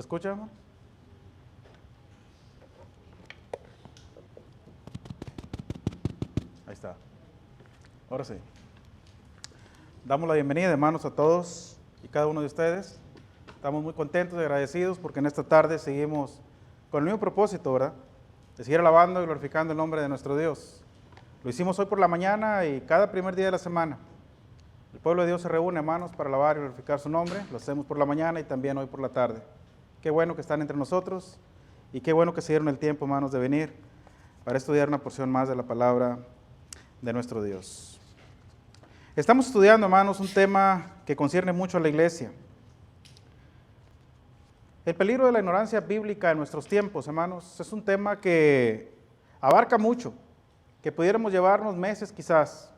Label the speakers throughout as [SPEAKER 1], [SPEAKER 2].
[SPEAKER 1] escucha, hermano? Ahí está. Ahora sí. Damos la bienvenida, hermanos, a todos y cada uno de ustedes. Estamos muy contentos y agradecidos porque en esta tarde seguimos con el mismo propósito, ¿verdad? De seguir alabando y glorificando el nombre de nuestro Dios. Lo hicimos hoy por la mañana y cada primer día de la semana. El pueblo de Dios se reúne, hermanos, para alabar y glorificar su nombre. Lo hacemos por la mañana y también hoy por la tarde. Qué bueno que están entre nosotros y qué bueno que se dieron el tiempo, hermanos, de venir para estudiar una porción más de la palabra de nuestro Dios. Estamos estudiando, hermanos, un tema que concierne mucho a la iglesia. El peligro de la ignorancia bíblica en nuestros tiempos, hermanos, es un tema que abarca mucho, que pudiéramos llevarnos meses quizás.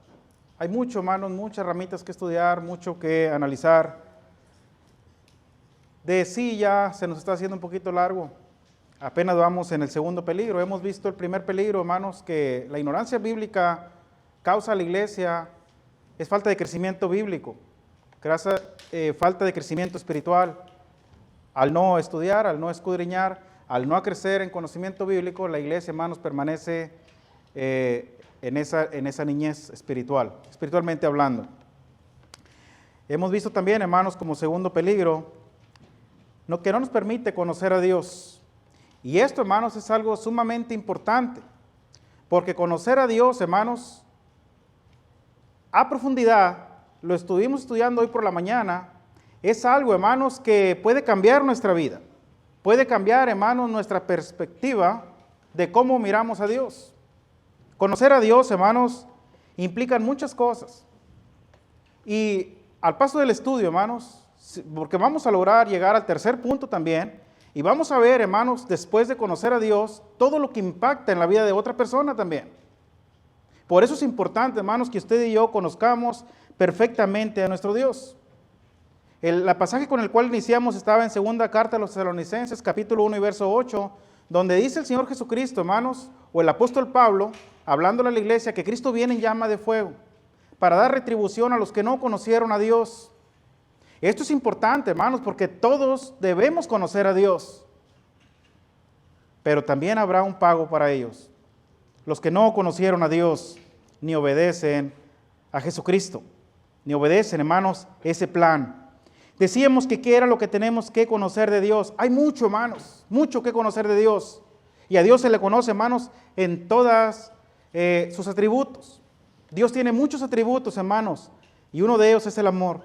[SPEAKER 1] Hay mucho, hermanos, muchas ramitas que estudiar, mucho que analizar. De sí ya se nos está haciendo un poquito largo. Apenas vamos en el segundo peligro. Hemos visto el primer peligro, hermanos, que la ignorancia bíblica causa a la iglesia es falta de crecimiento bíblico, falta de crecimiento espiritual. Al no estudiar, al no escudriñar, al no crecer en conocimiento bíblico, la iglesia, hermanos, permanece en esa niñez espiritual, espiritualmente hablando. Hemos visto también, hermanos, como segundo peligro, que no nos permite conocer a Dios. Y esto, hermanos, es algo sumamente importante, porque conocer a Dios, hermanos, a profundidad, lo estuvimos estudiando hoy por la mañana, es algo, hermanos, que puede cambiar nuestra vida. Puede cambiar, hermanos, nuestra perspectiva de cómo miramos a Dios. Conocer a Dios, hermanos, implican muchas cosas. Y al paso del estudio, hermanos, porque vamos a lograr llegar al tercer punto también, y vamos a ver, hermanos, después de conocer a Dios, todo lo que impacta en la vida de otra persona también. Por eso es importante, hermanos, que usted y yo conozcamos perfectamente a nuestro Dios. El pasaje con el cual iniciamos estaba en segunda carta a los Tesalonicenses, capítulo 1 y verso 8, donde dice el Señor Jesucristo, hermanos, o el apóstol Pablo, hablándole a la iglesia, que Cristo viene en llama de fuego, para dar retribución a los que no conocieron a Dios. Esto es importante, hermanos, porque todos debemos conocer a Dios, pero también habrá un pago para ellos. Los que no conocieron a Dios, ni obedecen a Jesucristo, ni obedecen, hermanos, ese plan. Decíamos que qué era lo que tenemos que conocer de Dios. Hay mucho, hermanos, mucho que conocer de Dios. Y a Dios se le conoce, hermanos, en todas sus atributos. Dios tiene muchos atributos, hermanos, y uno de ellos es el amor.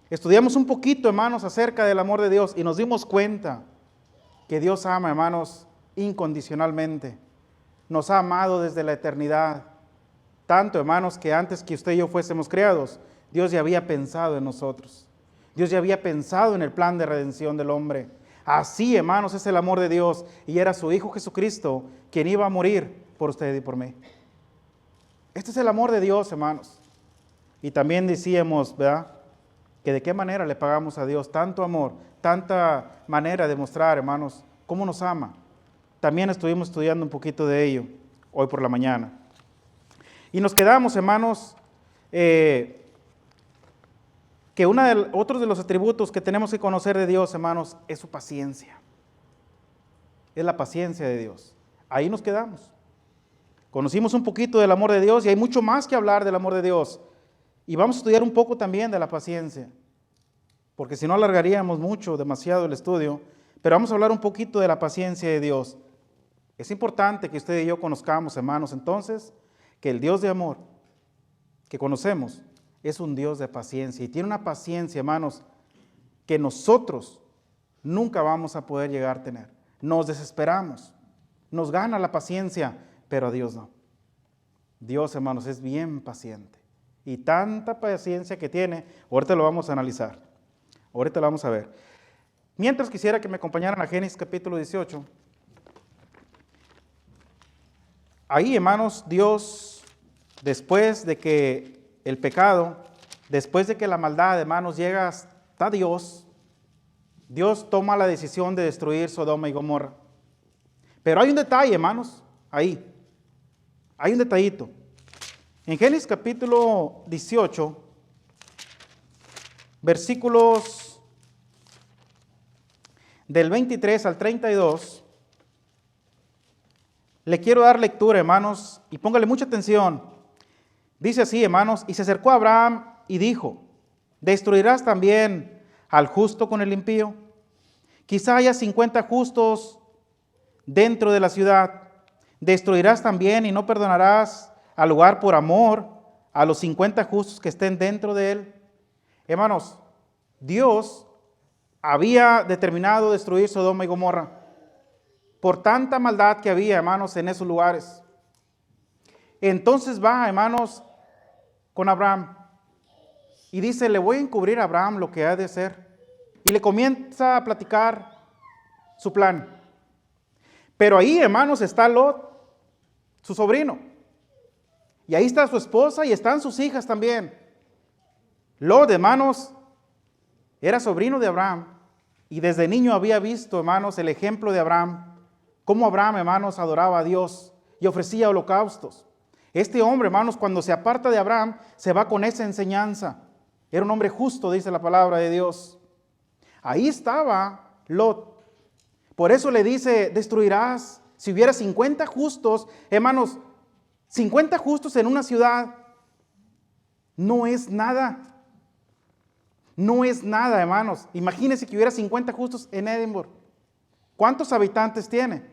[SPEAKER 1] Estudiamos un poquito, hermanos, acerca del amor de Dios y nos dimos cuenta que Dios ama, hermanos, incondicionalmente. Nos ha amado desde la eternidad. Tanto, hermanos, que antes que usted y yo fuésemos creados, Dios ya había pensado en nosotros. Dios ya había pensado en el plan de redención del hombre. Así, hermanos, es el amor de Dios. Y era su Hijo Jesucristo quien iba a morir por usted y por mí. Este es el amor de Dios, hermanos. Y también decíamos, ¿verdad?, que de qué manera le pagamos a Dios tanto amor, tanta manera de mostrar, hermanos, cómo nos ama. También estuvimos estudiando un poquito de ello hoy por la mañana. Y nos quedamos, hermanos, que otro de los atributos que tenemos que conocer de Dios, hermanos, es su paciencia. Es la paciencia de Dios. Ahí nos quedamos. Conocimos un poquito del amor de Dios y hay mucho más que hablar del amor de Dios. Y vamos a estudiar un poco también de la paciencia, porque si no alargaríamos mucho, demasiado el estudio, pero vamos a hablar un poquito de la paciencia de Dios. Es importante que usted y yo conozcamos, hermanos, entonces, que el Dios de amor que conocemos es un Dios de paciencia y tiene una paciencia, hermanos, que nosotros nunca vamos a poder llegar a tener. Nos desesperamos, nos gana la paciencia, pero a Dios no. Dios, hermanos, es bien paciente y tanta paciencia que tiene, ahorita lo vamos a analizar, ahorita lo vamos a ver. Mientras quisiera que me acompañaran a Génesis capítulo 18. Ahí, hermanos, Dios, después de que el pecado, después de que la maldad, hermanos, llega hasta Dios, Dios toma la decisión de destruir Sodoma y Gomorra. Pero hay un detalle, hermanos, ahí. Hay un detallito. En Génesis capítulo 18, versículos del 23 al 32, le quiero dar lectura, hermanos, y póngale mucha atención. Dice así, hermanos, y se acercó a Abraham y dijo, ¿destruirás también al justo con el impío? Quizá haya 50 justos dentro de la ciudad. ¿Destruirás también y no perdonarás al lugar por amor a los 50 justos que estén dentro de él? Hermanos, Dios había determinado destruir Sodoma y Gomorra por tanta maldad que había, hermanos, en esos lugares. Entonces va, hermanos, con Abraham y dice, le voy a encubrir a Abraham lo que ha de hacer. Y le comienza a platicar su plan. Pero ahí, hermanos, está Lot, su sobrino. Y ahí está su esposa y están sus hijas también. Lot, hermanos, era sobrino de Abraham. Y desde niño había visto, hermanos, el ejemplo de Abraham. Cómo Abraham, hermanos, adoraba a Dios y ofrecía holocaustos. Este hombre, hermanos, cuando se aparta de Abraham, se va con esa enseñanza. Era un hombre justo, dice la palabra de Dios. Ahí estaba Lot. Por eso le dice, destruirás. Si hubiera 50 justos, hermanos, 50 justos en una ciudad, no es nada. No es nada, hermanos. Imagínense que hubiera 50 justos en Edimburgo. ¿Cuántos habitantes tiene?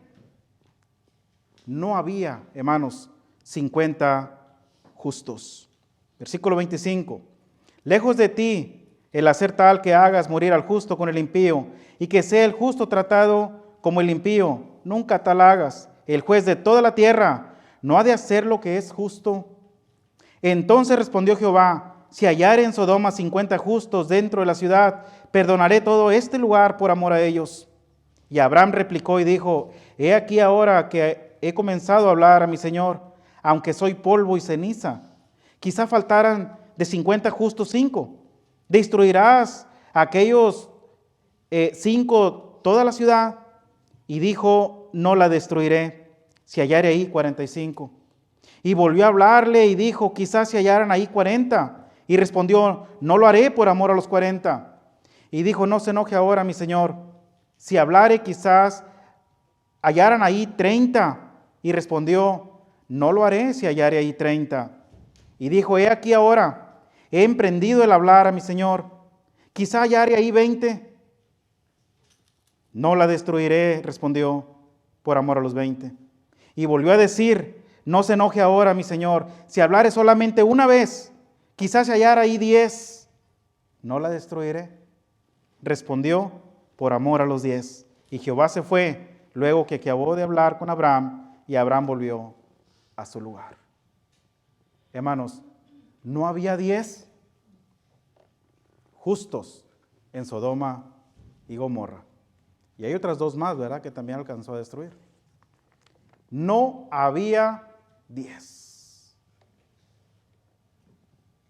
[SPEAKER 1] No había, hermanos, 50 justos. Versículo 25. Lejos de ti el hacer tal que hagas morir al justo con el impío, y que sea el justo tratado como el impío. Nunca tal hagas. El juez de toda la tierra no ha de hacer lo que es justo. Entonces respondió Jehová, si hallare en Sodoma 50 justos dentro de la ciudad, perdonaré todo este lugar por amor a ellos. Y Abraham replicó y dijo, he aquí ahora que he comenzado a hablar a mi Señor, aunque soy polvo y ceniza. Quizá faltaran de 50 justos 5. ¿Destruirás a aquellos 5 toda la ciudad? Y dijo, no la destruiré, si hallare ahí 45. Y volvió a hablarle y dijo, quizás si hallaran ahí 40. Y respondió, no lo haré por amor a los 40. Y dijo, no se enoje ahora mi Señor, si hablare quizás hallaran ahí 30. Y respondió, no lo haré si hallare ahí 30. Y dijo, he aquí ahora, he emprendido el hablar a mi Señor, quizá hallare ahí 20. No la destruiré, respondió, por amor a los 20. Y volvió a decir, no se enoje ahora mi Señor, si hablare solamente una vez, quizás se hallara ahí 10. No la destruiré, respondió, por amor a los 10. Y Jehová se fue, luego que acabó de hablar con Abraham, y Abraham volvió a su lugar. Hermanos, no había 10 justos en Sodoma y Gomorra. Y hay otras 2 más, ¿verdad?, que también alcanzó a destruir. No había 10.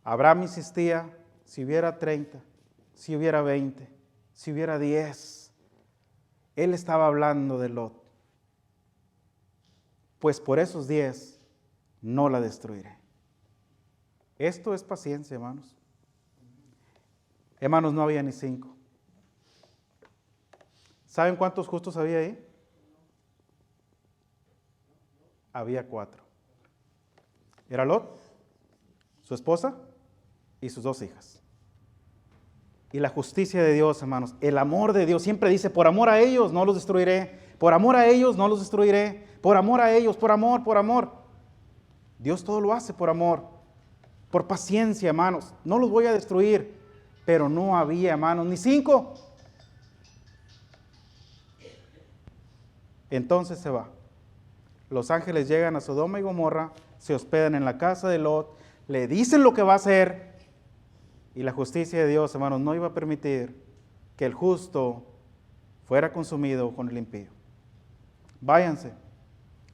[SPEAKER 1] Abraham insistía, si hubiera 30, si hubiera 20, si hubiera 10. Él estaba hablando de Lot. Pues por esos 10 no la destruiré. Esto es paciencia, hermanos. Hermanos, no había ni 5. ¿Saben cuántos justos había ahí? Había 4. Era Lot, su esposa y sus 2 hijas. Y la justicia de Dios, hermanos, el amor de Dios, siempre dice, por amor a ellos no los destruiré, por amor a ellos no los destruiré, por amor a ellos, por amor, por amor. Dios todo lo hace por amor, por paciencia, hermanos. No los voy a destruir, pero no había, hermanos, ni 5. Entonces se va. Los ángeles llegan a Sodoma y Gomorra, se hospedan en la casa de Lot, le dicen lo que va a hacer, y la justicia de Dios, hermanos, no iba a permitir que el justo fuera consumido con el impío. Váyanse,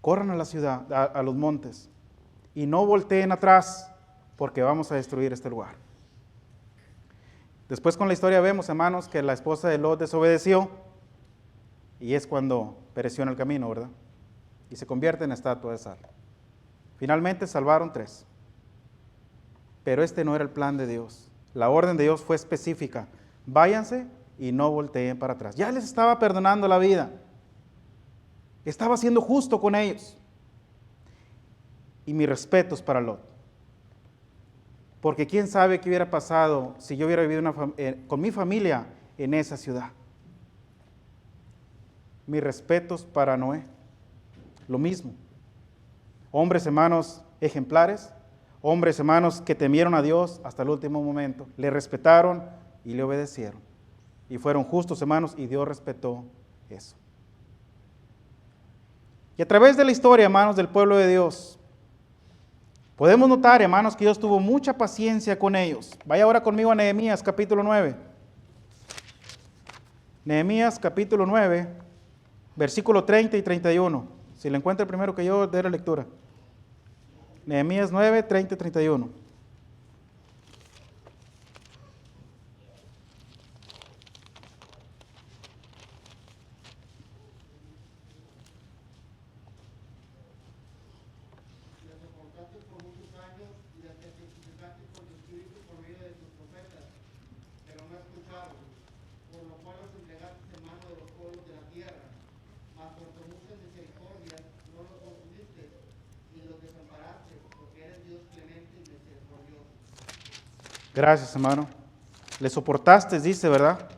[SPEAKER 1] corran a la ciudad, a los montes, y no volteen atrás, porque vamos a destruir este lugar. Después con la historia vemos, hermanos, que la esposa de Lot desobedeció, y es cuando pereció en el camino, ¿verdad? Y se convierte en estatua de sal. Finalmente salvaron 3. Pero este no era el plan de Dios. La orden de Dios fue específica. Váyanse y no volteen para atrás. Ya les estaba perdonando la vida. Estaba siendo justo con ellos. Y mis respetos para Lot. Porque quién sabe qué hubiera pasado si yo hubiera vivido con mi familia en esa ciudad. Mis respetos para Noé. Lo mismo. Hombres, hermanos, ejemplares. Hombres, hermanos, que temieron a Dios hasta el último momento. Le respetaron y le obedecieron. Y fueron justos, hermanos, y Dios respetó eso. Y a través de la historia, hermanos, del pueblo de Dios, podemos notar, hermanos, que Dios tuvo mucha paciencia con ellos. Vaya ahora conmigo a Nehemías capítulo 9. Nehemías capítulo 9, versículo 30 y 31. Si lo encuentra primero que yo, dé la lectura. Nehemías 9, 30 y 31. Gracias, hermano. Le soportaste, dice, ¿verdad?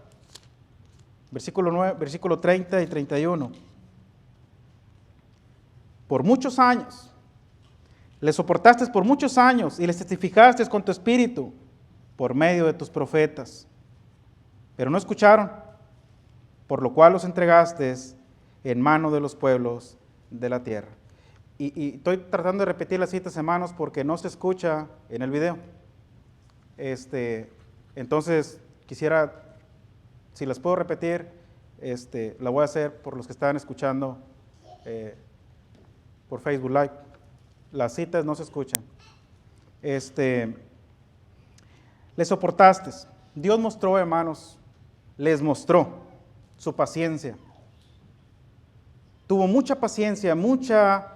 [SPEAKER 1] Versículo 9, versículo 30 y 31. Por muchos años. Le soportaste por muchos años y les testificaste con tu espíritu por medio de tus profetas. Pero no escucharon, por lo cual los entregaste en mano de los pueblos de la tierra. Y estoy tratando de repetir las citas, hermanos, porque no se escucha en el video. Entonces, quisiera, si las puedo repetir, la voy a hacer por los que están escuchando por Facebook Live. Las citas no se escuchan. Les soportaste. Dios mostró, hermanos, les mostró su paciencia. Tuvo mucha paciencia, mucha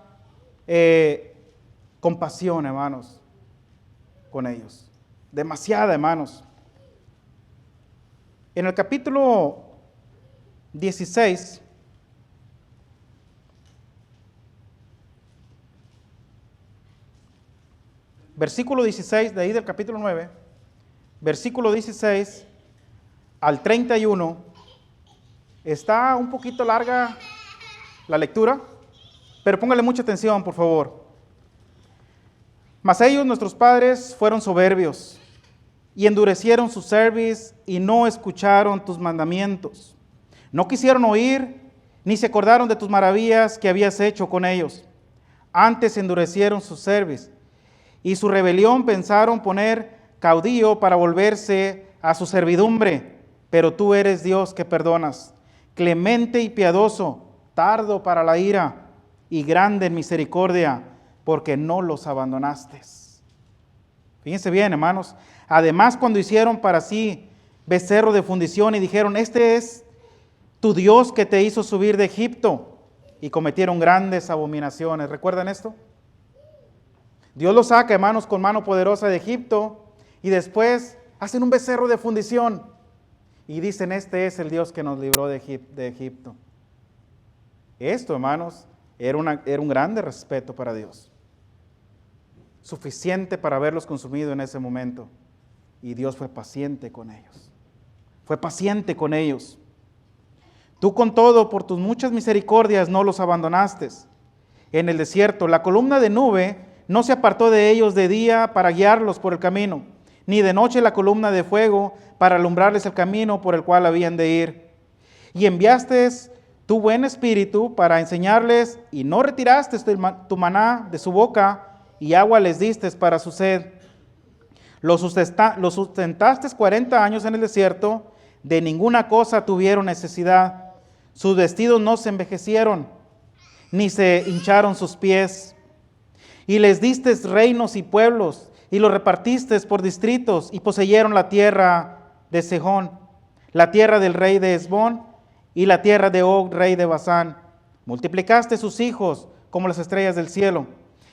[SPEAKER 1] compasión, hermanos, con ellos. Demasiada, hermanos. En el capítulo 16, versículo 16, de ahí del capítulo 9, versículo 16 al 31, está un poquito larga la lectura, pero póngale mucha atención, por favor. Mas ellos, nuestros padres, fueron soberbios y endurecieron su cerviz y no escucharon tus mandamientos. No quisieron oír, ni se acordaron de tus maravillas que habías hecho con ellos. Antes endurecieron su cerviz y su rebelión pensaron poner caudillo para volverse a su servidumbre. Pero tú eres Dios que perdonas, clemente y piadoso, tardo para la ira y grande en misericordia, porque no los abandonaste. Fíjense bien, hermanos. Además, cuando hicieron para sí becerro de fundición y dijeron, este es tu Dios que te hizo subir de Egipto, y cometieron grandes abominaciones. ¿Recuerdan esto? Dios los saca, hermanos, con mano poderosa de Egipto, y después hacen un becerro de fundición y dicen, este es el Dios que nos libró de Egipto. Esto, hermanos, era un grande respeto para Dios. Suficiente para haberlos consumido en ese momento. Y Dios fue paciente con ellos. Fue paciente con ellos. Tú con todo, por tus muchas misericordias, no los abandonaste. En el desierto, la columna de nube no se apartó de ellos de día para guiarlos por el camino, ni de noche la columna de fuego para alumbrarles el camino por el cual habían de ir. Y enviaste tu buen espíritu para enseñarles, y no retiraste tu maná de su boca, y agua les diste para su sed. Los sustentaste 40 años en el desierto, de ninguna cosa tuvieron necesidad. Sus vestidos no se envejecieron, ni se hincharon sus pies. Y les diste reinos y pueblos, y los repartiste por distritos, y poseyeron la tierra de Sejón, la tierra del rey de Hesbón, y la tierra de Og, rey de Basán. Multiplicaste sus hijos como las estrellas del cielo,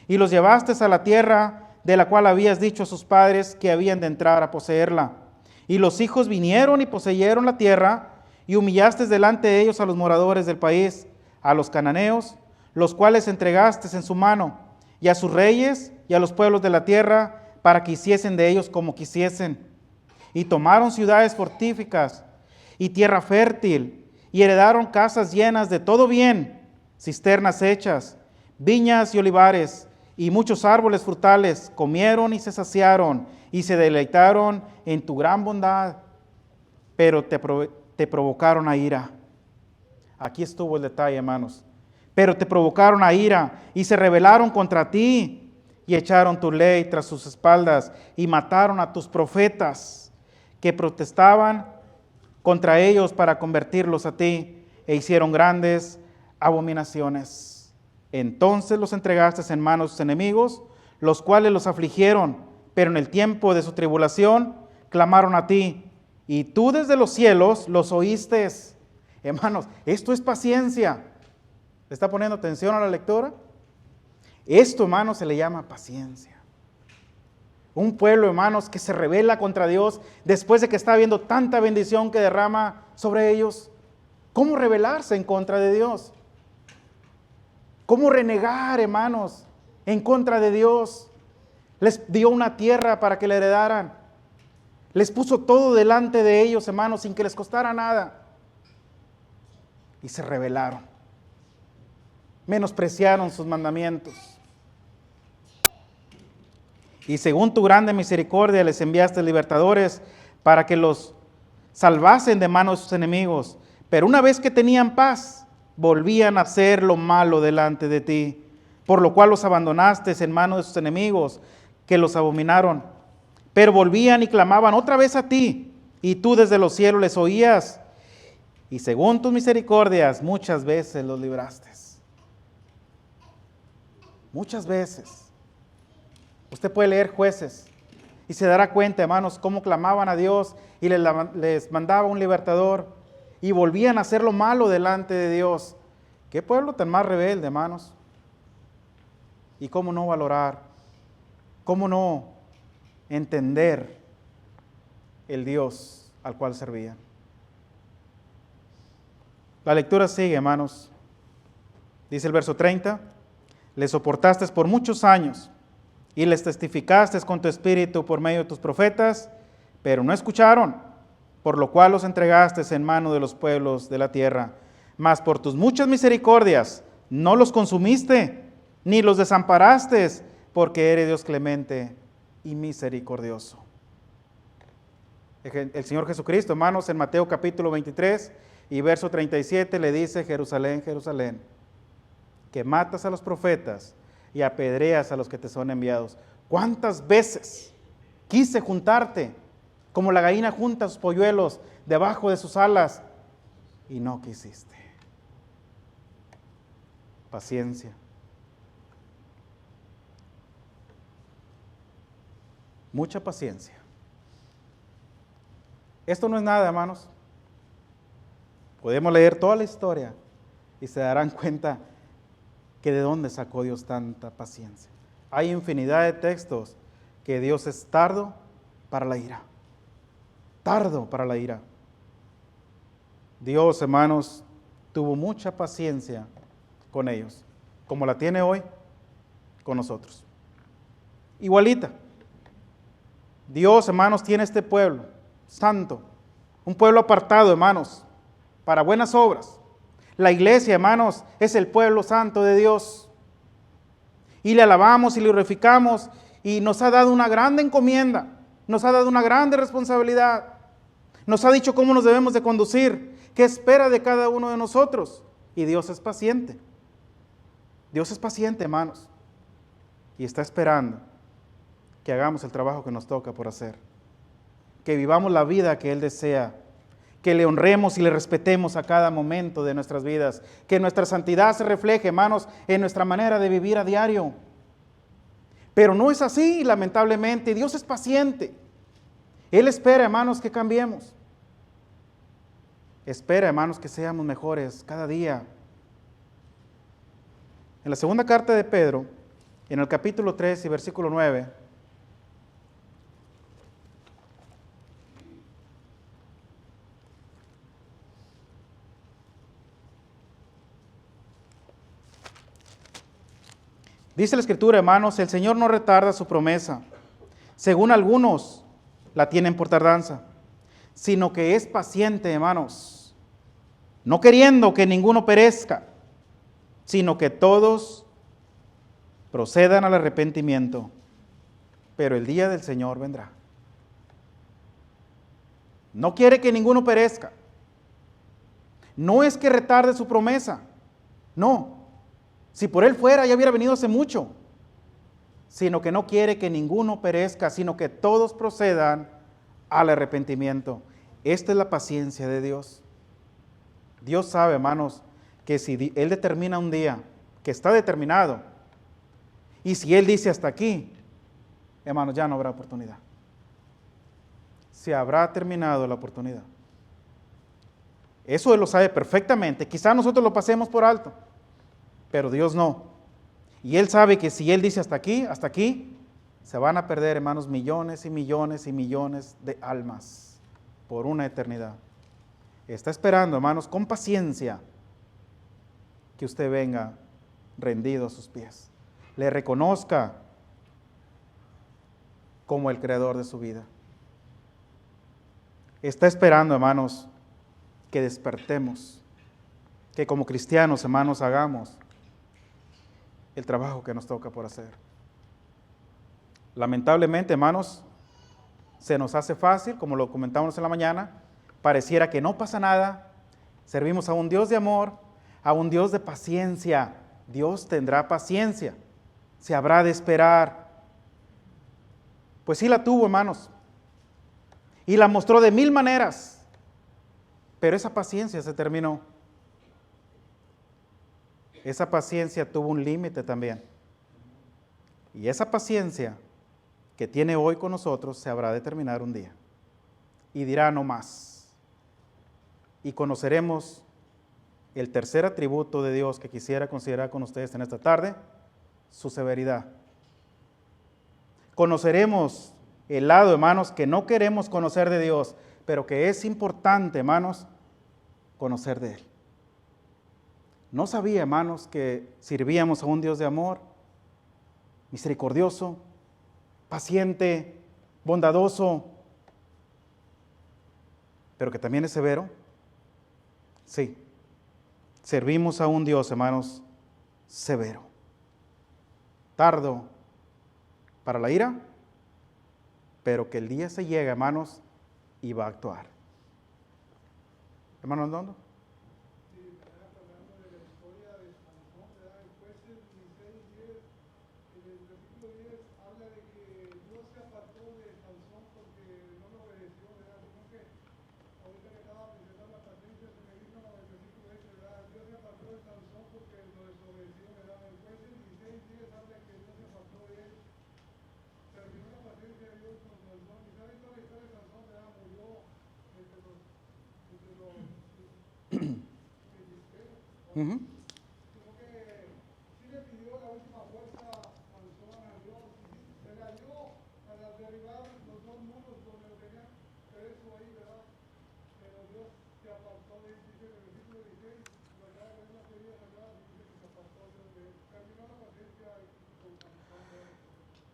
[SPEAKER 1] y los llevaste a la tierra de la cual habías dicho a sus padres que habían de entrar a poseerla. Y los hijos vinieron y poseyeron la tierra, y humillaste delante de ellos a los moradores del país, a los cananeos, los cuales entregaste en su mano, y a sus reyes y a los pueblos de la tierra, para que hiciesen de ellos como quisiesen. Y tomaron ciudades fortificadas y tierra fértil, y heredaron casas llenas de todo bien, cisternas hechas, viñas y olivares, y muchos árboles frutales. Comieron y se saciaron, y se deleitaron en tu gran bondad, pero te provocaron a ira. Aquí estuvo el detalle, hermanos. Pero te provocaron a ira, y se rebelaron contra ti, y echaron tu ley tras sus espaldas, y mataron a tus profetas, que protestaban contra ellos para convertirlos a ti, e hicieron grandes abominaciones. Entonces los entregaste en manos de sus enemigos, los cuales los afligieron, pero en el tiempo de su tribulación clamaron a ti, y tú desde los cielos los oíste. Hermanos, esto es paciencia. ¿Le está poniendo atención a la lectura? Esto, hermanos, se le llama paciencia. Un pueblo, hermanos, que se rebela contra Dios después de que está viendo tanta bendición que derrama sobre ellos. ¿Cómo rebelarse en contra de Dios? ¿Cómo renegar, hermanos, en contra de Dios? Les dio una tierra para que la heredaran. Les puso todo delante de ellos, hermanos, sin que les costara nada. Y se rebelaron. Menospreciaron sus mandamientos. Y según tu grande misericordia les enviaste libertadores para que los salvasen de manos de sus enemigos. Pero una vez que tenían paz, volvían a hacer lo malo delante de ti, por lo cual los abandonaste en manos de sus enemigos, que los abominaron. Pero volvían y clamaban otra vez a ti, y tú desde los cielos les oías, y según tus misericordias muchas veces los libraste. Muchas veces. Usted puede leer Jueces y se dará cuenta, hermanos, cómo clamaban a Dios y les mandaba un libertador y volvían a hacer lo malo delante de Dios. ¿Qué pueblo tan más rebelde, hermanos? ¿Y cómo no valorar? ¿Cómo no entender el Dios al cual servían? La lectura sigue, hermanos. Dice el verso 30, les soportaste por muchos años y les testificaste con tu espíritu por medio de tus profetas, pero no escucharon, por lo cual los entregaste en mano de los pueblos de la tierra. Mas por tus muchas misericordias no los consumiste, ni los desamparaste, porque eres Dios clemente y misericordioso. El Señor Jesucristo, hermanos, en Mateo capítulo 23 y verso 37 le dice: Jerusalén, Jerusalén, que matas a los profetas y apedreas a los que te son enviados. ¿Cuántas veces quise juntarte como la gallina junta sus polluelos debajo de sus alas y no quisiste? Paciencia. Mucha paciencia. Esto no es nada, hermanos. Podemos leer toda la historia y se darán cuenta que de dónde sacó Dios tanta paciencia. Hay infinidad de textos que Dios es tardo para la ira. Tardo para la ira. Dios, hermanos, tuvo mucha paciencia con ellos, como la tiene hoy con nosotros. Igualita. Dios, hermanos, tiene este pueblo santo, un pueblo apartado, hermanos, para buenas obras. La iglesia, hermanos, es el pueblo santo de Dios. Y le alabamos y le glorificamos y nos ha dado una grande encomienda, nos ha dado una grande responsabilidad. Nos ha dicho cómo nos debemos de conducir, qué espera de cada uno de nosotros. Y Dios es paciente. Dios es paciente, hermanos. Y está esperando que hagamos el trabajo que nos toca por hacer. Que vivamos la vida que Él desea. Que le honremos y le respetemos a cada momento de nuestras vidas. Que nuestra santidad se refleje, hermanos, en nuestra manera de vivir a diario. Pero no es así, lamentablemente. Dios es paciente. Él espera, hermanos, que cambiemos. Espera, hermanos, que seamos mejores cada día. En la segunda carta de Pedro, en el capítulo 3 y versículo 9, Dice la Escritura, hermanos, el Señor no retarda su promesa, según algunos la tienen por tardanza, sino que es paciente, hermanos, no queriendo que ninguno perezca, sino que todos procedan al arrepentimiento. Pero el día del Señor vendrá. No quiere que ninguno perezca. No es que retarde su promesa, no. Si por Él fuera, ya hubiera venido hace mucho. Sino que no quiere que ninguno perezca, sino que todos procedan al arrepentimiento. Esta es la paciencia de Dios. Dios sabe, hermanos, que si Él determina un día, que está determinado, y si Él dice hasta aquí, hermanos, ya no habrá oportunidad. Se habrá terminado la oportunidad. Eso Él lo sabe perfectamente. Quizá nosotros lo pasemos por alto, pero Dios no. Y Él sabe que si Él dice hasta aquí, se van a perder, hermanos, millones y millones y millones de almas por una eternidad. Está esperando, hermanos, con paciencia que usted venga rendido a sus pies. Le reconozca como el creador de su vida. Está esperando, hermanos, que despertemos, que como cristianos, hermanos, hagamos el trabajo que nos toca por hacer. Lamentablemente, hermanos, se nos hace fácil, como lo comentamos en la mañana, pareciera que no pasa nada, servimos a un Dios de amor, a un Dios de paciencia. Dios tendrá paciencia, se habrá de esperar. Pues sí la tuvo, hermanos, y la mostró de mil maneras, pero esa paciencia se terminó. Esa paciencia tuvo un límite también. Y esa paciencia que tiene hoy con nosotros se habrá de terminar un día. Y dirá no más. Y conoceremos el tercer atributo de Dios que quisiera considerar con ustedes en esta tarde, su severidad. Conoceremos el lado, hermanos, que no queremos conocer de Dios, pero que es importante, hermanos, conocer de Él. No sabía, hermanos, que sirvíamos a un Dios de amor, misericordioso, paciente, bondadoso, pero que también es severo. Sí, servimos a un Dios, hermanos, severo, tardo para la ira, pero que el día se llega, hermanos, y va a actuar. Hermano Andondo. Uh-huh.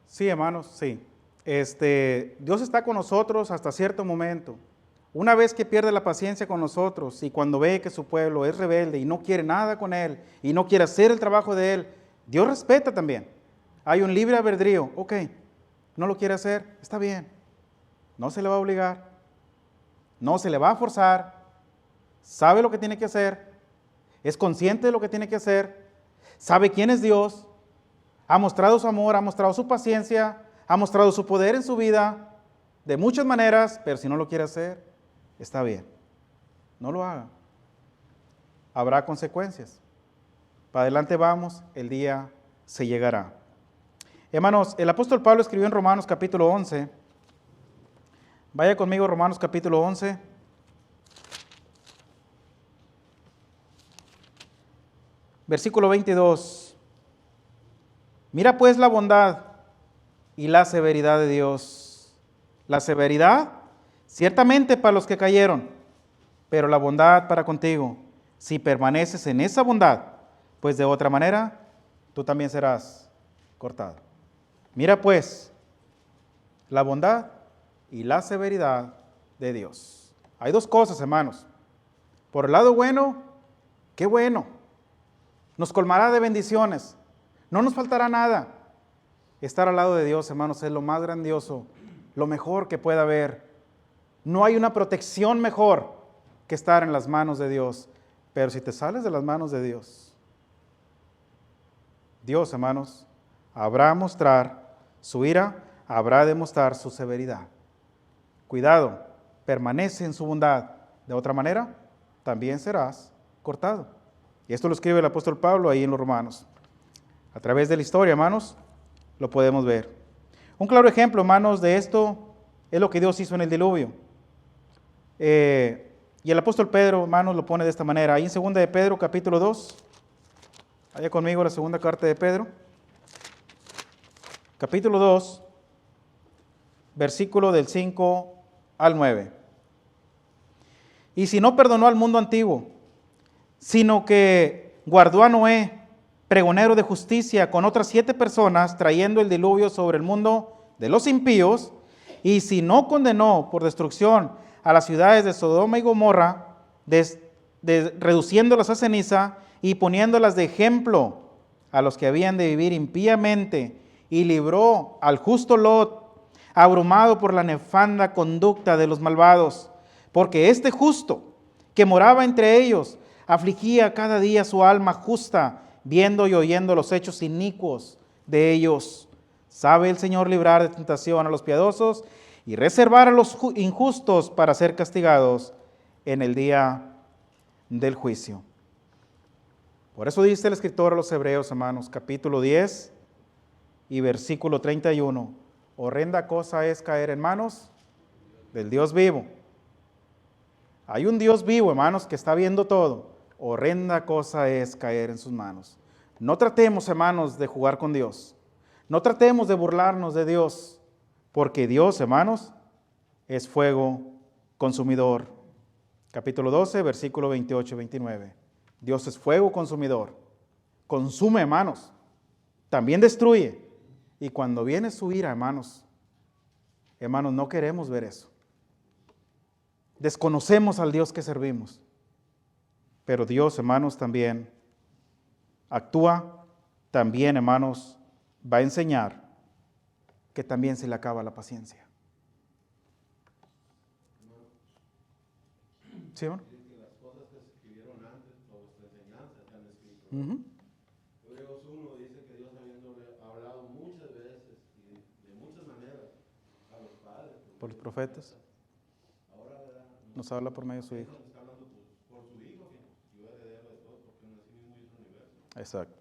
[SPEAKER 1] Sí, hermanos, sí. Dios está con nosotros hasta cierto momento. Una vez que pierde la paciencia con nosotros y cuando ve que su pueblo es rebelde y no quiere nada con Él y no quiere hacer el trabajo de Él, Dios respeta también. Hay un libre albedrío. Ok, no lo quiere hacer, está bien. No se le va a obligar, no se le va a forzar. Sabe lo que tiene que hacer, es consciente de lo que tiene que hacer, sabe quién es Dios, ha mostrado su amor, ha mostrado su paciencia, ha mostrado su poder en su vida de muchas maneras, pero si no lo quiere hacer, está bien, no lo haga. Habrá consecuencias. Para adelante vamos, el día se llegará. Hermanos, el apóstol Pablo escribió en Romanos capítulo 11. Vaya conmigo, Romanos capítulo 11. Versículo 22. Mira pues la bondad y la severidad de Dios. La severidad, ciertamente para los que cayeron, pero la bondad para contigo, si permaneces en esa bondad, pues de otra manera tú también serás cortado. Mira pues la bondad y la severidad de Dios. Hay dos cosas, hermanos. Por el lado bueno, qué bueno. Nos colmará de bendiciones. No nos faltará nada. Estar al lado de Dios, hermanos, es lo más grandioso, lo mejor que pueda haber. No hay una protección mejor que estar en las manos de Dios. Pero si te sales de las manos de Dios, Dios, hermanos, habrá de mostrar su ira, habrá de mostrar su severidad. Cuidado, permanece en su bondad. De otra manera, también serás cortado. Y esto lo escribe el apóstol Pablo ahí en los Romanos. A través de la historia, hermanos, lo podemos ver. Un claro ejemplo, hermanos, de esto es lo que Dios hizo en el diluvio. Y el apóstol Pedro, hermanos, lo pone de esta manera. Ahí en 2 de Pedro, capítulo 2. Vaya conmigo la segunda carta de Pedro. Capítulo 2, versículo del 5 al 9. Y si no perdonó al mundo antiguo, sino que guardó a Noé, pregonero de justicia, con otras 7 personas, trayendo el diluvio sobre el mundo de los impíos, y si no condenó por destrucción a las ciudades de Sodoma y Gomorra, reduciéndolas a ceniza y poniéndolas de ejemplo a los que habían de vivir impíamente, y libró al justo Lot, abrumado por la nefanda conducta de los malvados, porque este justo que moraba entre ellos afligía cada día su alma justa, viendo y oyendo los hechos inicuos de ellos. Sabe el Señor librar de tentación a los piadosos y reservar a los injustos para ser castigados en el día del juicio. Por eso dice el escritor a los Hebreos, hermanos, capítulo 10 y versículo 31. Horrenda cosa es caer en manos del Dios vivo. Hay un Dios vivo, hermanos, que está viendo todo. Horrenda cosa es caer en sus manos. No tratemos, hermanos, de jugar con Dios. No tratemos de burlarnos de Dios, porque Dios, hermanos, es fuego consumidor. Capítulo 12, versículo 28 y 29. Dios es fuego consumidor. Consume, hermanos. También destruye. Y cuando viene su ira, hermanos, no queremos ver eso. Desconocemos al Dios que servimos. Pero Dios, hermanos, también actúa, también, hermanos, va a enseñar que también se le acaba la paciencia. ¿Sí, hermano?
[SPEAKER 2] Las cosas que se escribieron antes, por vuestra enseñanza, se han escrito. Hebreos 1 dice que Dios habiéndole hablado muchas veces y de muchas maneras a los padres.
[SPEAKER 1] Por los profetas.
[SPEAKER 2] Ahora, ¿verdad?
[SPEAKER 1] Nos habla por medio de su Hijo.
[SPEAKER 2] Nos está hablando por su Hijo, que yo heredero de todo, porque nací mismo y hizo el universo.
[SPEAKER 1] Exacto.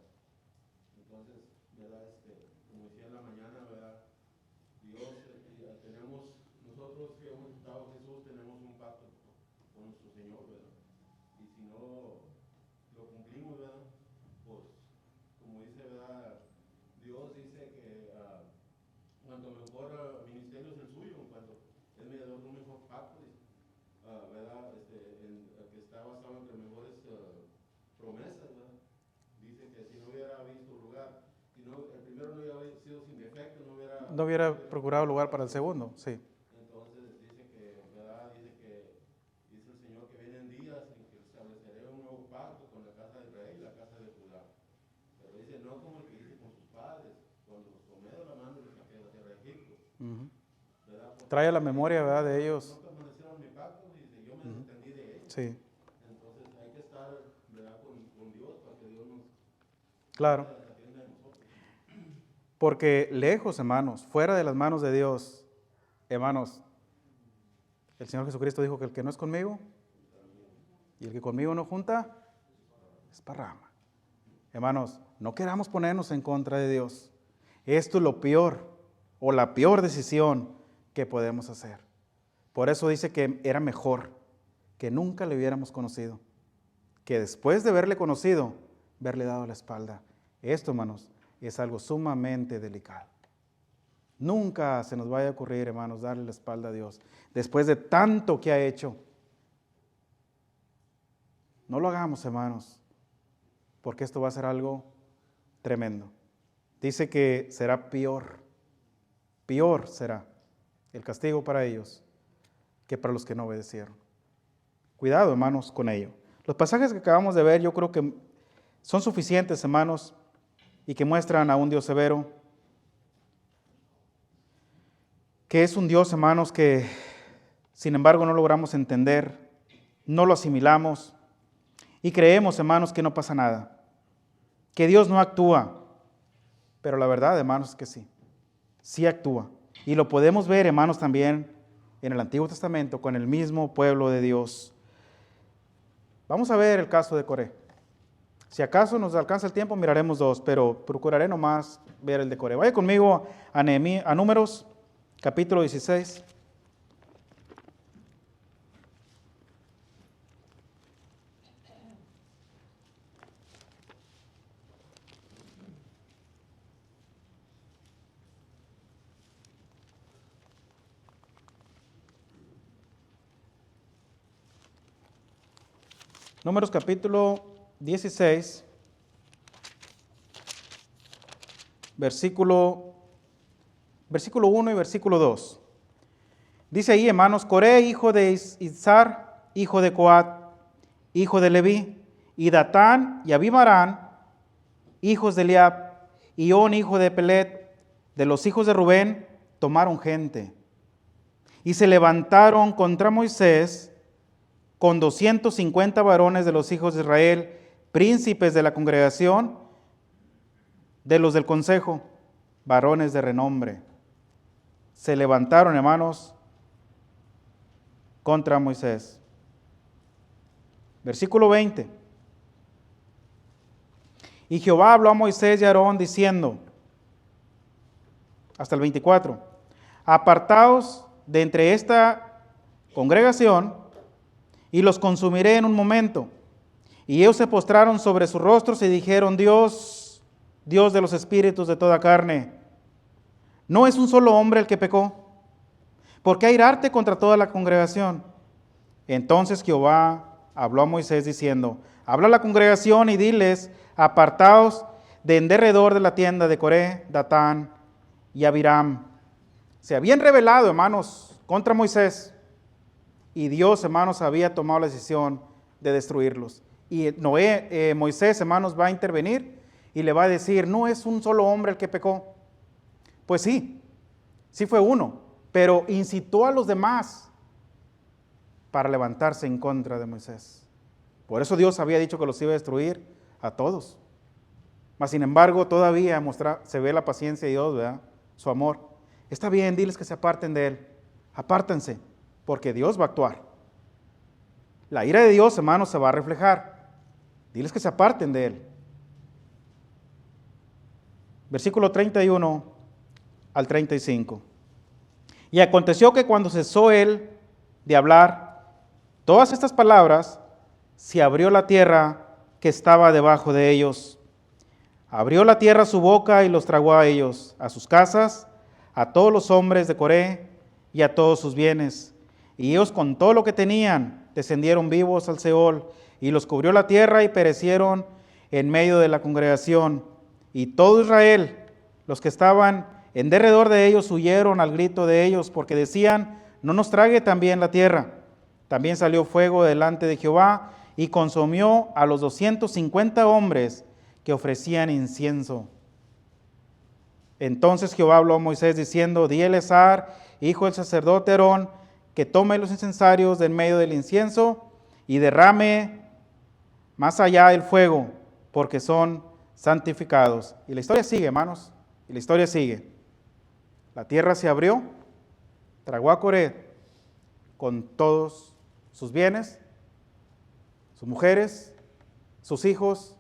[SPEAKER 2] Entonces, ¿verdad? Como decía en la mañana, ¿verdad? Dios, tenemos, nosotros que hemos estado en Jesús, tenemos un pacto con nuestro Señor, ¿verdad? Y si no lo cumplimos, ¿verdad? Pues, como dice, ¿verdad? Dios dice que cuanto mejor ministerio es el suyo, en cuanto es mediador de un mejor pacto, ¿verdad? Que está basado entre mejores promesas, ¿verdad? Dice que si no hubiera visto lugar, si no, el primero no hubiera sido sin defecto,
[SPEAKER 1] no hubiera procurado lugar para el segundo, sí.
[SPEAKER 2] Entonces dice que, ¿verdad? Dice el Señor que vienen días en que estableceré un nuevo pacto con la casa de Israel y la casa de Judá. Pero dice, no como el que hice con sus padres, cuando los tomé de la mano y los saqué de la tierra de Egipto.
[SPEAKER 1] Trae a la memoria, ¿verdad?, de ellos.
[SPEAKER 2] No permanecieron mi pacto, dice, yo me desentendí de ellos.
[SPEAKER 1] Sí.
[SPEAKER 2] Entonces hay que estar, ¿verdad?, con Dios para que Dios nos
[SPEAKER 1] Claro.
[SPEAKER 2] atienda a nosotros.
[SPEAKER 1] Porque lejos, hermanos, fuera de las manos de Dios, hermanos, el Señor Jesucristo dijo que el que no es conmigo y el que conmigo no junta, esparrama. Hermanos, no queramos ponernos en contra de Dios. Esto es lo peor o la peor decisión que podemos hacer. Por eso dice que era mejor que nunca le hubiéramos conocido, que después de haberle conocido, verle dado la espalda. Esto, hermanos, es algo sumamente delicado. Nunca se nos vaya a ocurrir, hermanos, darle la espalda a Dios después de tanto que ha hecho. No lo hagamos, hermanos, porque esto va a ser algo tremendo. dice que será peor será el castigo para ellos que para los que no obedecieron. Cuidado, hermanos, con ello. Los pasajes que acabamos de ver yo creo que son suficientes, hermanos, y que muestran a un Dios severo, que es un Dios, hermanos, que sin embargo no logramos entender, no lo asimilamos y creemos, hermanos, que no pasa nada, que Dios no actúa, pero la verdad, hermanos, es que sí actúa. Y lo podemos ver, hermanos, también en el Antiguo Testamento con el mismo pueblo de Dios. Vamos a ver el caso de Coré. Si acaso nos alcanza el tiempo, miraremos dos, pero procuraré nomás ver el de Coré. Vaya conmigo a Números, capítulo 16. Números capítulo 16, versículo 1 y versículo 2. Dice ahí, hermanos, Coré, hijo de Izhar, hijo de Coat, hijo de Leví, y Datán y Abimarán, hijos de Eliab, y On, hijo de Pelet, de los hijos de Rubén, tomaron gente. Y se levantaron contra Moisés con 250 varones de los hijos de Israel, príncipes de la congregación, de los del consejo, varones de renombre. Se levantaron, hermanos, contra Moisés. Versículo 20. Y Jehová habló a Moisés y a Aarón diciendo, hasta el 24, apartaos de entre esta congregación y los consumiré en un momento. Y ellos se postraron sobre sus rostros y dijeron, Dios de los espíritus de toda carne, ¿no es un solo hombre el que pecó? ¿Por qué airarte contra toda la congregación? Entonces Jehová habló a Moisés diciendo, habla a la congregación y diles, apartaos de en derredor de la tienda de Coré, Datán y Abiram. Se habían rebelado, hermanos, contra Moisés. Y Dios, hermanos, había tomado la decisión de destruirlos. Y Moisés, hermanos, va a intervenir y le va a decir, no es un solo hombre el que pecó. Pues sí fue uno, pero incitó a los demás para levantarse en contra de Moisés. Por eso Dios había dicho que los iba a destruir a todos. Mas sin embargo, todavía se ve la paciencia de Dios, ¿verdad? Su amor. Está bien, diles que se aparten de él. Apártense, porque Dios va a actuar. La ira de Dios, hermanos, se va a reflejar. Diles que se aparten de él. Versículo 31 al 35. Y aconteció que cuando cesó él de hablar todas estas palabras, se abrió la tierra que estaba debajo de ellos. Abrió la tierra su boca y los tragó a ellos, a sus casas, a todos los hombres de Coré y a todos sus bienes. Y ellos con todo lo que tenían descendieron vivos al Seol, y los cubrió la tierra y perecieron en medio de la congregación. Y todo Israel, los que estaban en derredor de ellos, huyeron al grito de ellos, porque decían, no nos trague también la tierra. También salió fuego delante de Jehová y consumió a los 250 hombres que ofrecían incienso. Entonces Jehová habló a Moisés diciendo, di a Eleazar, hijo del sacerdote Aarón, que tome los incensarios del medio del incienso y derrame más allá el fuego, porque son santificados. Y la historia sigue, hermanos, y la historia sigue. La tierra se abrió, tragó a Coré con todos sus bienes, sus mujeres, sus hijos,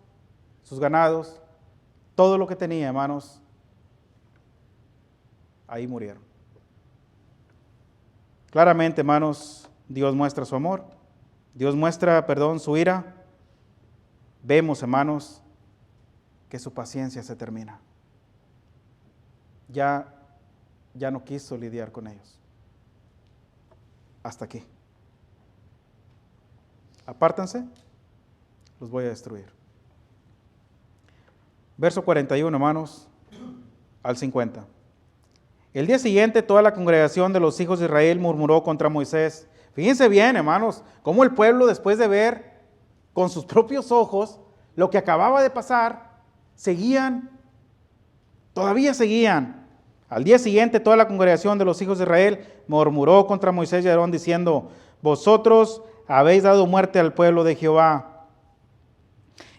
[SPEAKER 1] sus ganados, todo lo que tenía, hermanos, ahí murieron. Claramente, hermanos, Dios muestra su amor, Dios muestra, su ira. Vemos, hermanos, que su paciencia se termina. Ya no quiso lidiar con ellos. Hasta aquí. Apártense, los voy a destruir. Verso 41, hermanos. al 50. El día siguiente toda la congregación de los hijos de Israel murmuró contra Moisés. Fíjense bien, hermanos, cómo el pueblo, después de ver con sus propios ojos lo que acababa de pasar, todavía seguían. Al día siguiente toda la congregación de los hijos de Israel murmuró contra Moisés y Aarón diciendo: vosotros habéis dado muerte al pueblo de Jehová.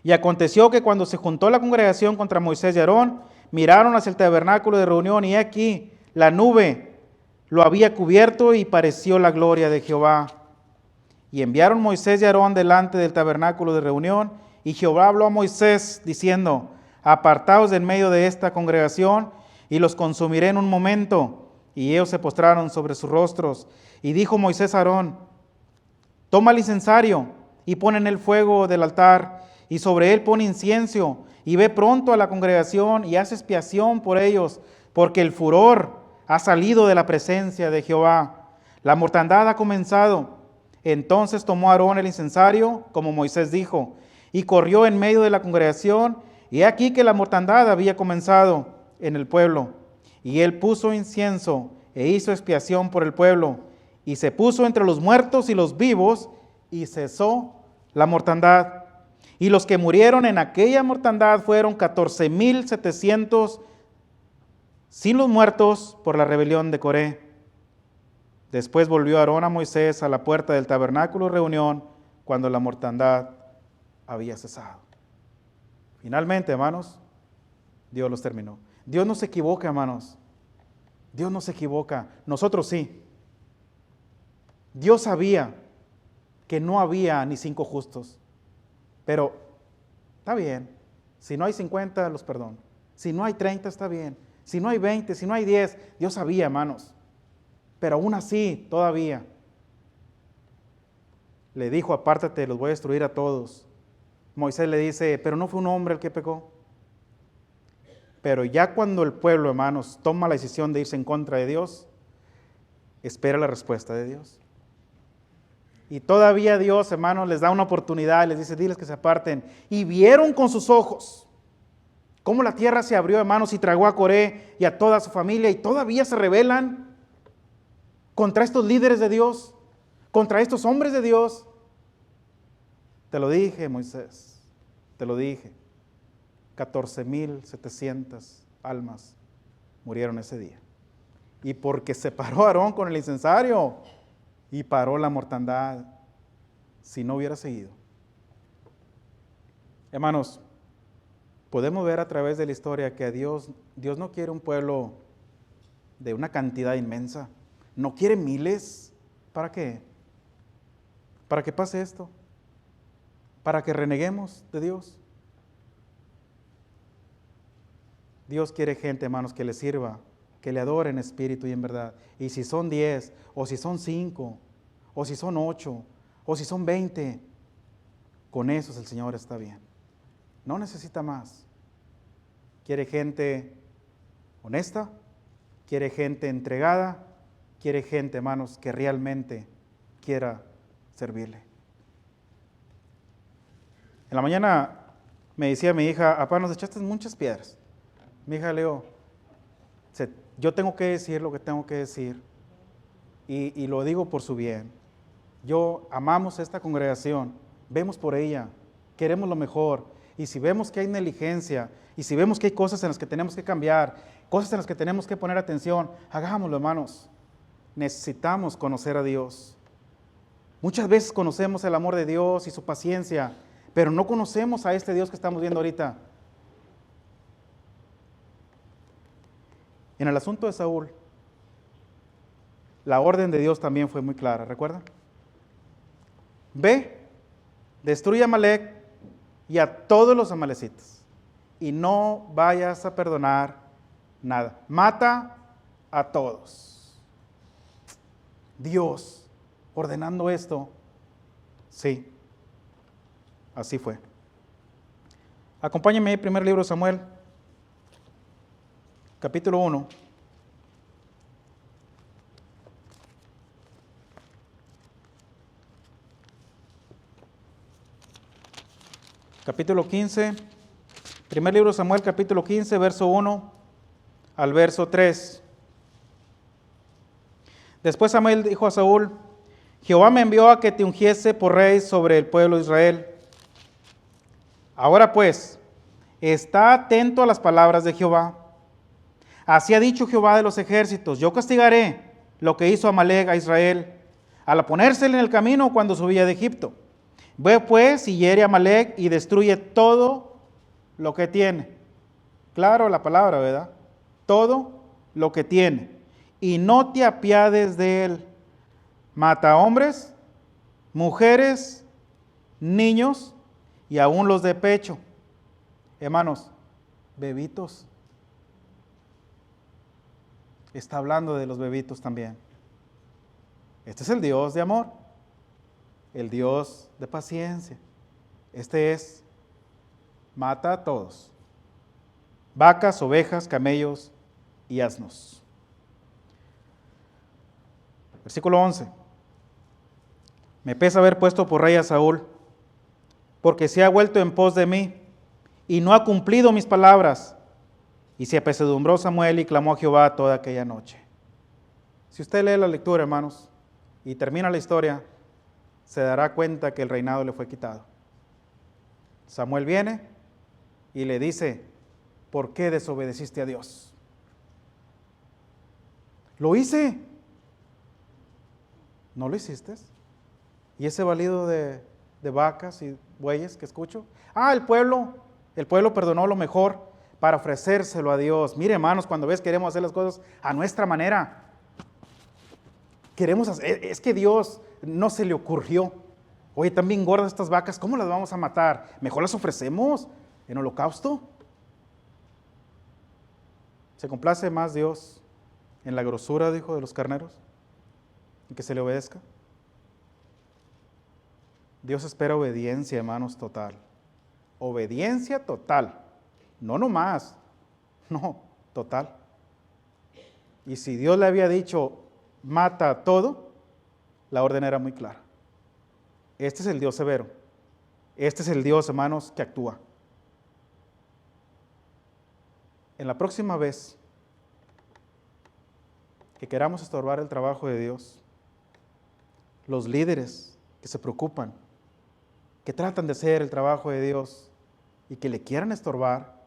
[SPEAKER 1] Y aconteció que cuando se juntó la congregación contra Moisés y Aarón, miraron hacia el tabernáculo de reunión y aquí la nube lo había cubierto y pareció la gloria de Jehová. Y enviaron Moisés y Aarón delante del tabernáculo de reunión, y Jehová habló a Moisés diciendo: apartaos de en medio de esta congregación, y los consumiré en un momento. Y ellos se postraron sobre sus rostros. Y dijo Moisés a Aarón: toma el incensario y pon en el fuego del altar, y sobre él pon incienso, y ve pronto a la congregación y haz expiación por ellos, porque el furor ha salido de la presencia de Jehová. La mortandad ha comenzado. Entonces tomó Aarón el incensario, como Moisés dijo, y corrió en medio de la congregación, y he aquí que la mortandad había comenzado en el pueblo. Y él puso incienso e hizo expiación por el pueblo, y se puso entre los muertos y los vivos, y cesó la mortandad. Y los que murieron en aquella mortandad fueron 14,700, sin los muertos por la rebelión de Coré. Después volvió Aarón a Moisés a la puerta del tabernáculo de reunión, cuando la mortandad había cesado. Finalmente, hermanos, Dios los terminó. Dios no se equivoca, hermanos. Dios no se equivoca. Nosotros sí. Dios sabía que no había ni 5 justos. Pero está bien. Si no hay 50, los perdono. Si no hay 30, está bien. Si no hay 20, si no hay 10, Dios sabía, hermanos. Pero aún así, todavía, le dijo: apártate, los voy a destruir a todos. Moisés le dice: pero no fue un hombre el que pecó. Pero ya cuando el pueblo, hermanos, toma la decisión de irse en contra de Dios, espera la respuesta de Dios. Y todavía Dios, hermanos, les da una oportunidad, les dice: diles que se aparten. Y vieron con sus ojos cómo la tierra se abrió, hermanos, y tragó a Coré y a toda su familia, y todavía se rebelan contra estos líderes de Dios, contra estos hombres de Dios. Te lo dije, Moisés, te lo dije. 14,700 almas murieron ese día. Y porque se paró Aarón con el incensario y paró la mortandad, si no hubiera seguido. Hermanos, podemos ver a través de la historia que Dios no quiere un pueblo de una cantidad inmensa. No quiere miles. ¿Para qué? ¿Para que pase esto? ¿Para que reneguemos de Dios? Dios quiere gente, hermanos, que le sirva, que le adore en espíritu y en verdad. Y si son 10, o si son 5, o si son 8, o si son 20, con esos el Señor está bien. No necesita más. Quiere gente honesta, quiere gente entregada, quiere gente, hermanos, que realmente quiera servirle. En la mañana me decía mi hija: papá, nos echaste muchas piedras. Mi hija Leo, yo tengo que decir lo que tengo que decir, y lo digo por su bien. Amamos esta congregación, vemos por ella, queremos lo mejor, y si vemos que hay negligencia, y si vemos que hay cosas en las que tenemos que cambiar, cosas en las que tenemos que poner atención, hagámoslo, hermanos. Necesitamos conocer a Dios. Muchas veces conocemos el amor de Dios y su paciencia, pero no conocemos a este Dios que estamos viendo ahorita. En el asunto de Saúl, la orden de Dios también fue muy clara, ¿recuerdan? Ve, destruye a Amalec y a todos los amalecitas, y no vayas a perdonar nada. Mata a todos. Dios ordenando esto, sí, así fue. Acompáñenme al primer libro de Samuel, capítulo 1. Capítulo 15, primer libro de Samuel, capítulo 15, verso 1 al verso 3. Después Samuel dijo a Saúl: Jehová me envió a que te ungiese por rey sobre el pueblo de Israel. Ahora pues, está atento a las palabras de Jehová. Así ha dicho Jehová de los ejércitos: yo castigaré lo que hizo Amalec a Israel, al ponérsele en el camino cuando subía de Egipto. Ve pues y hiere a Amalec y destruye todo lo que tiene. Claro la palabra, ¿verdad? Todo lo que tiene. Y no te apiades de él. Mata a hombres, mujeres, niños y aún los de pecho. Hermanos, bebitos. Está hablando de los bebitos también. Este es el Dios de amor, el Dios de paciencia. Este es, mata a todos. Vacas, ovejas, camellos y asnos. Versículo 11. Me pesa haber puesto por rey a Saúl, porque se ha vuelto en pos de mí y no ha cumplido mis palabras. Y se apesadumbró Samuel y clamó a Jehová toda aquella noche. Si usted lee la lectura, hermanos, y termina la historia, se dará cuenta que el reinado le fue quitado. Samuel viene y le dice: ¿por qué desobedeciste a Dios? Lo hice. ¿No lo hiciste? ¿Y ese balido de vacas y bueyes que escucho? El pueblo perdonó lo mejor para ofrecérselo a Dios. Mire, hermanos, cuando queremos hacer las cosas a nuestra manera. Queremos hacer, es que Dios no se le ocurrió: oye, también gordas estas vacas, ¿cómo las vamos a matar? Mejor las ofrecemos en holocausto. ¿Se complace más Dios en la grosura, dijo, de los carneros, en que se le obedezca? Dios espera obediencia, hermanos, total. Obediencia total. No nomás, no, total. Y si Dios le había dicho: mata a todo, la orden era muy clara. Este es el Dios severo. Este es el Dios, hermanos, que actúa. En la próxima vez que queramos estorbar el trabajo de Dios, los líderes que se preocupan, que tratan de hacer el trabajo de Dios y que le quieran estorbar,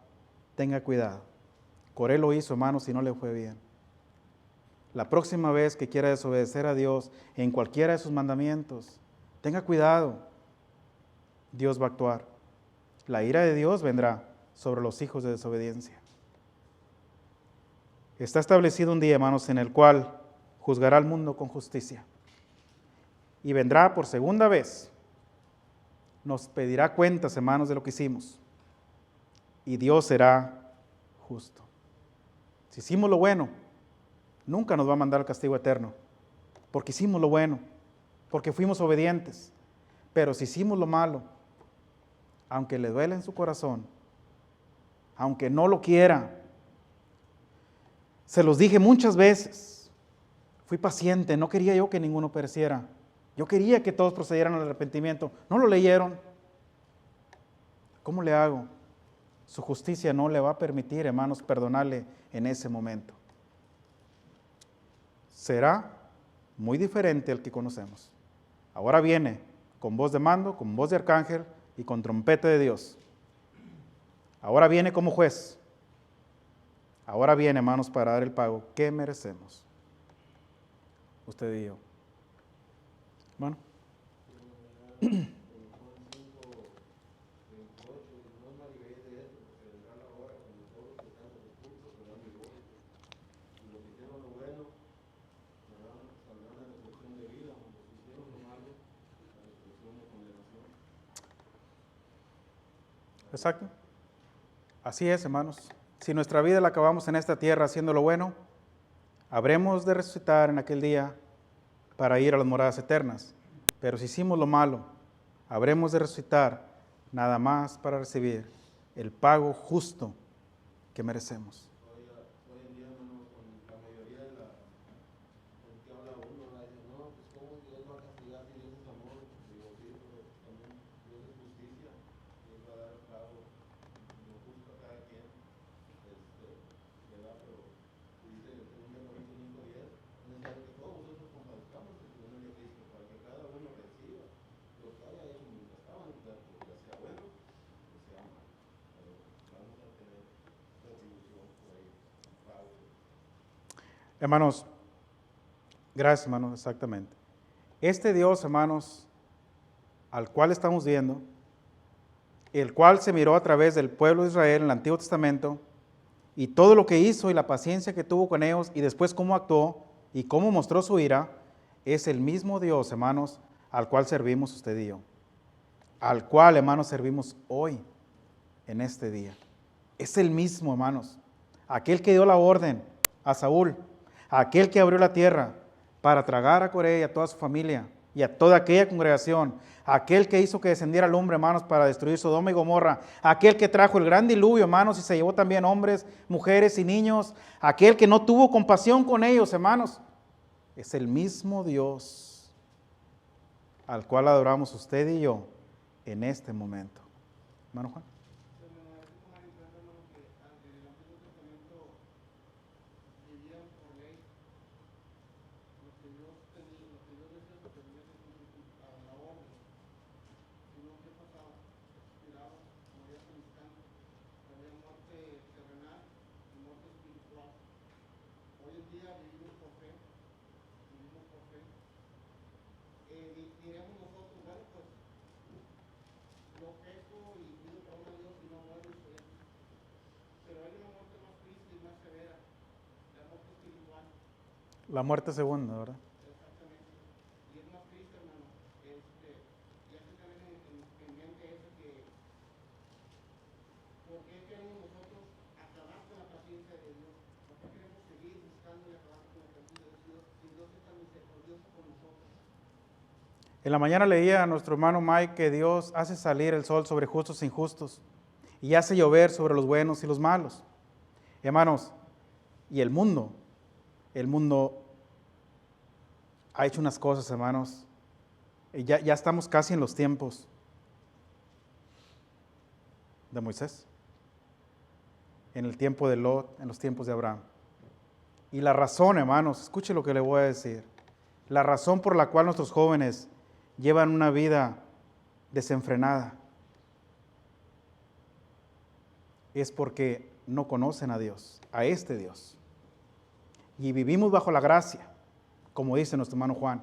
[SPEAKER 1] tenga cuidado. Coré lo hizo, hermanos, y no le fue bien. La próxima vez que quiera desobedecer a Dios en cualquiera de sus mandamientos, tenga cuidado. Dios va a actuar. La ira de Dios vendrá sobre los hijos de desobediencia. Está establecido un día, hermanos, en el cual juzgará al mundo con justicia. Y vendrá por segunda vez. Nos pedirá cuentas, hermanos, de lo que hicimos. Y Dios será justo. Si hicimos lo bueno, nunca nos va a mandar al castigo eterno, porque hicimos lo bueno, porque fuimos obedientes. Pero si hicimos lo malo, aunque le duele en su corazón, aunque no lo quiera, se los dije muchas veces, fui paciente, no quería yo que ninguno pereciera, yo quería que todos procedieran al arrepentimiento. No lo leyeron. ¿Cómo le hago? Su justicia no le va a permitir, hermanos, perdonarle en ese momento. Será muy diferente al que conocemos. Ahora viene con voz de mando, con voz de arcángel y con trompeta de Dios. Ahora viene como juez. Ahora viene, hermanos, para dar el pago que merecemos. Usted y yo. Bueno. Exacto. Así es, hermanos. Si nuestra vida la acabamos en esta tierra haciendo lo bueno, habremos de resucitar en aquel día para ir a las moradas eternas. Pero si hicimos lo malo, habremos de resucitar nada más para recibir el pago justo que merecemos.
[SPEAKER 2] Hoy en día, hermano, con la mayoría de la con que habla uno, dice: no, pues cómo Dios va a castigar si Dios es amor. Digo, sí, pero también Dios es justicia. Dios va a dar el pago lo justo a cada quien, ¿verdad? Pero
[SPEAKER 1] Hermanos, gracias, hermanos, exactamente. Este Dios, hermanos, al cual estamos viendo, el cual se miró a través del pueblo de Israel en el Antiguo Testamento, y todo lo que hizo y la paciencia que tuvo con ellos, y después cómo actuó y cómo mostró su ira, es el mismo Dios, hermanos, al cual servimos usted y yo. Al cual, hermanos, servimos hoy, en este día. Es el mismo, hermanos. Aquel que dio la orden a Saúl, aquel que abrió la tierra para tragar a Coré y a toda su familia y a toda aquella congregación, aquel que hizo que descendiera el hombre, hermanos, para destruir Sodoma y Gomorra, aquel que trajo el gran diluvio, hermanos, y se llevó también hombres, mujeres y niños, aquel que no tuvo compasión con ellos, hermanos, es el mismo Dios al cual adoramos usted y yo en este momento. Hermano Juan. La muerte segunda, ¿verdad? En la mañana leía a nuestro hermano Mike que Dios hace salir el sol sobre justos e injustos y hace llover sobre los buenos y los malos. Hermanos, y el mundo ha hecho unas cosas, hermanos. Ya estamos casi en los tiempos de Moisés, en el tiempo de Lot, en los tiempos de Abraham. Y la razón, hermanos, escuche lo que le voy a decir. La razón por la cual nuestros jóvenes llevan una vida desenfrenada es porque no conocen a Dios, a este Dios. Y vivimos bajo la gracia, como dice nuestro hermano Juan.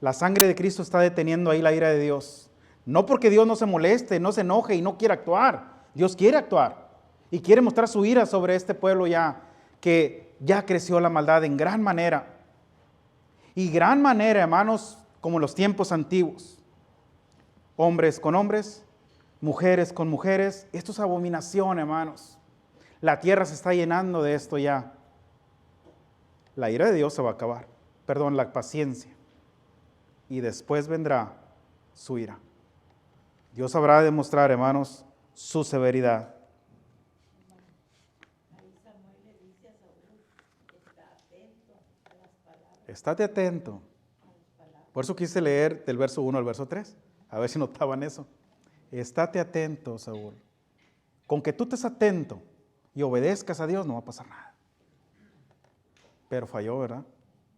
[SPEAKER 1] La sangre de Cristo está deteniendo ahí la ira de Dios. No porque Dios no se moleste, no se enoje y no quiera actuar. Dios quiere actuar y quiere mostrar su ira sobre este pueblo que ya creció la maldad en gran manera. Y gran manera, hermanos, como en los tiempos antiguos. Hombres con hombres, mujeres con mujeres. Esto es abominación, hermanos. La tierra se está llenando de esto ya. La ira de Dios se va a acabar. Perdón, la paciencia. Y después vendrá su ira. Dios habrá de demostrar, hermanos, su severidad. Estate atento. Por eso quise leer del verso 1 al verso 3. A ver si notaban eso. Estate atento, Saúl. Con que tú estés atento y obedezcas a Dios no va a pasar nada. Pero falló, ¿verdad?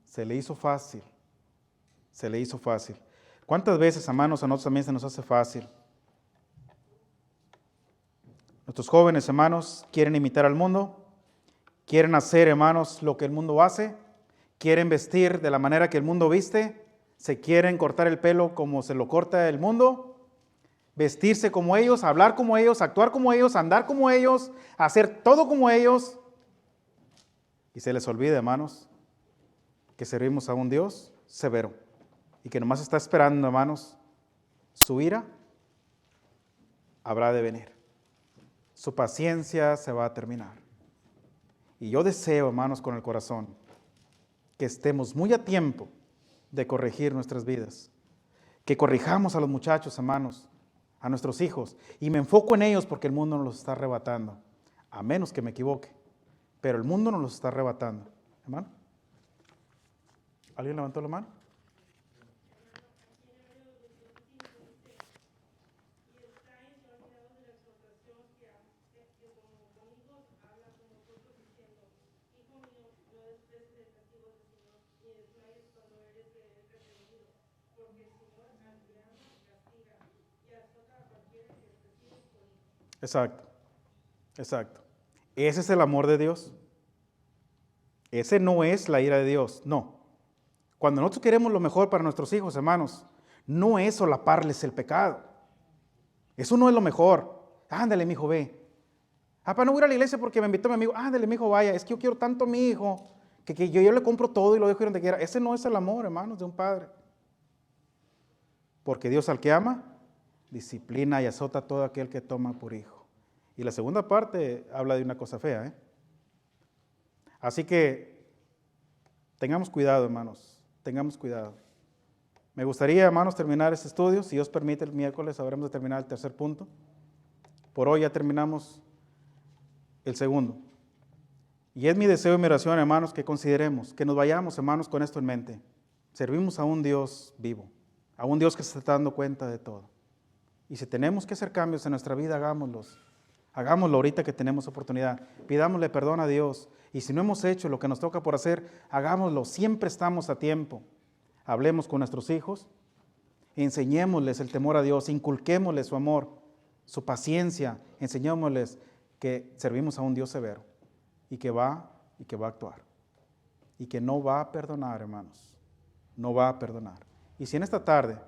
[SPEAKER 1] Se le hizo fácil. Se le hizo fácil. ¿Cuántas veces, hermanos, a nosotros también se nos hace fácil? Nuestros jóvenes, hermanos, quieren imitar al mundo. Quieren hacer, hermanos, lo que el mundo hace. Quieren vestir de la manera que el mundo viste. Se quieren cortar el pelo como se lo corta el mundo. Vestirse como ellos, hablar como ellos, actuar como ellos, andar como ellos, hacer todo como ellos. Y se les olvida, hermanos, que servimos a un Dios severo y que nomás está esperando, hermanos, su ira habrá de venir. Su paciencia se va a terminar. Y yo deseo, hermanos, con el corazón, que estemos muy a tiempo de corregir nuestras vidas. Que corrijamos a los muchachos, hermanos, a nuestros hijos. Y me enfoco en ellos porque el mundo nos los está arrebatando. A menos que me equivoque. Pero el mundo nos los está arrebatando. ¿Hermano? ¿Alguien levantó la mano? Exacto, exacto. Ese es el amor de Dios. Ese no es la ira de Dios, no. Cuando nosotros queremos lo mejor para nuestros hijos, hermanos, no es solaparles el pecado. Eso no es lo mejor. Ándale, mijo, ve. Papá, no voy a ir a la iglesia porque me invitó mi amigo. Ándale, mijo, vaya. Es que yo quiero tanto a mi hijo que yo le compro todo y lo dejo ir donde quiera. Ese no es el amor, hermanos, de un padre. Porque Dios al que ama, disciplina y azota a todo aquel que toma por hijo. Y la segunda parte habla de una cosa fea, ¿eh? Así que tengamos cuidado, hermanos, tengamos cuidado. Me gustaría, hermanos, terminar este estudio. Si Dios permite, el miércoles habremos de terminar el tercer punto. Por hoy ya terminamos el segundo. Y es mi deseo y mi oración, hermanos, que consideremos, que nos vayamos, hermanos, con esto en mente. Servimos a un Dios vivo, a un Dios que se está dando cuenta de todo. Y si tenemos que hacer cambios en nuestra vida, hagámoslos. Hagámoslo ahorita que tenemos oportunidad. Pidámosle perdón a Dios. Y si no hemos hecho lo que nos toca por hacer, hagámoslo. Siempre estamos a tiempo. Hablemos con nuestros hijos. Enseñémosles el temor a Dios. Inculquémosles su amor, su paciencia. Enseñémosles que servimos a un Dios severo. Y que va a actuar. Y que no va a perdonar, hermanos. No va a perdonar. Y si en esta tarde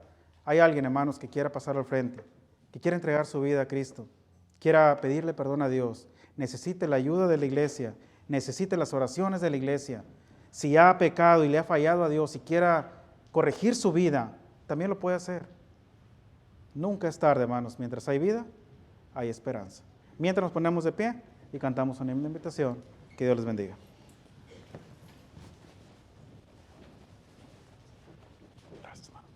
[SPEAKER 1] hay alguien, hermanos, que quiera pasar al frente, que quiera entregar su vida a Cristo, quiera pedirle perdón a Dios, necesite la ayuda de la iglesia, necesite las oraciones de la iglesia, si ha pecado y le ha fallado a Dios y quiera corregir su vida, también lo puede hacer. Nunca es tarde, hermanos. Mientras hay vida, hay esperanza. Mientras nos ponemos de pie y cantamos una invitación, que Dios les bendiga. Gracias, hermano.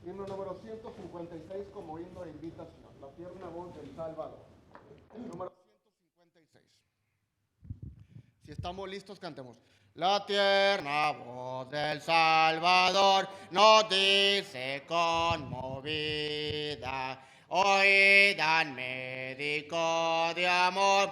[SPEAKER 3] Himno número 156 como himno de invitación, la tierna voz del Salvador. Número 156. Si estamos listos, cantemos. La tierna voz del Salvador nos dice conmovida, oíd al médico de amor,